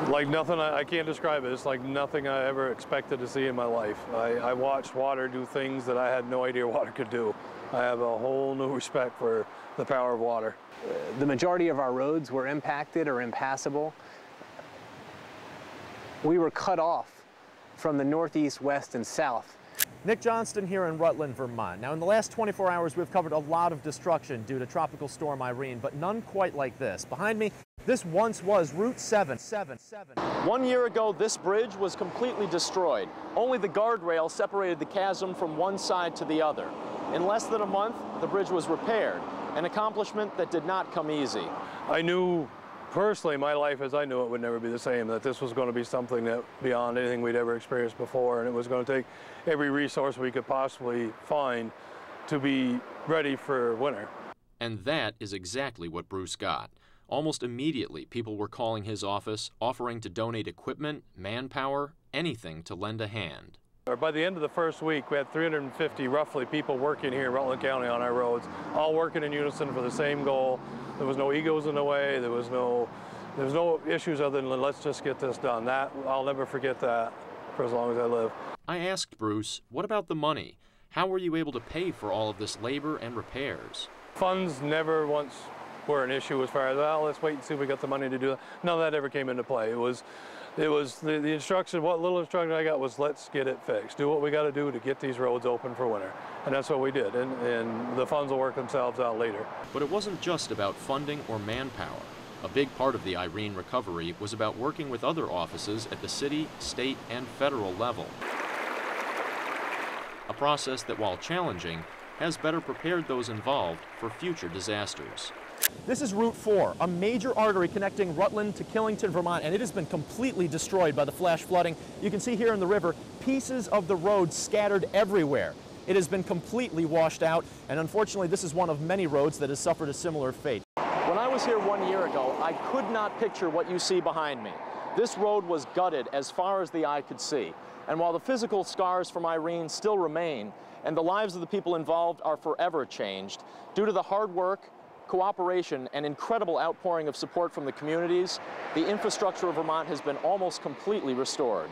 Like nothing, I can't describe it. It's like nothing I ever expected to see in my life. I watched water do things that I had no idea water could do. I have a whole new respect for the power of water. The majority of our roads were impacted or impassable. We were cut off from the northeast, west, and south. Nick Johnston here in Rutland, Vermont. Now, in the last 24 hours, we've covered a lot of destruction due to Tropical Storm Irene, but none quite like this. Behind me, this once was Route 777. 1 year ago, this bridge was completely destroyed. Only the guardrail separated the chasm from one side to the other. In less than a month, the bridge was repaired, an accomplishment that did not come easy. I knew personally, my life as I knew it would never be the same, that this was going to be something that beyond anything we'd ever experienced before, and it was going to take every resource we could possibly find to be ready for winter. And that is exactly what Bruce got. Almost immediately, people were calling his office, offering to donate equipment, manpower, anything to lend a hand. By the end of the first week, we had 350 roughly people working here in Rutland County on our roads, all working in unison for the same goal. There was no egos in the way. There was no issues other than let's just get this done. That I'll never forget that for as long as I live. I asked Bruce, what about the money? How were you able to pay for all of this labor and repairs? Funds never once were an issue as far as, well, let's wait and see if we got the money to do that. None of that ever came into play. It was the instruction, what little instruction I got was let's get it fixed. Do what we got to do to get these roads open for winter. And that's what we did. And the funds will work themselves out later. But it wasn't just about funding or manpower. A big part of the Irene recovery was about working with other offices at the city, state, and federal level. A process that, while challenging, has better prepared those involved for future disasters. This is Route 4, a major artery connecting Rutland to Killington, Vermont, and it has been completely destroyed by the flash flooding. You can see here in the river pieces of the road scattered everywhere. It has been completely washed out, and unfortunately this is one of many roads that has suffered a similar fate. When I was here 1 year ago, I could not picture what you see behind me. This road was gutted as far as the eye could see. And while the physical scars from Irene still remain, and the lives of the people involved are forever changed, due to the hard work, cooperation, and incredible outpouring of support from the communities, the infrastructure of Vermont has been almost completely restored.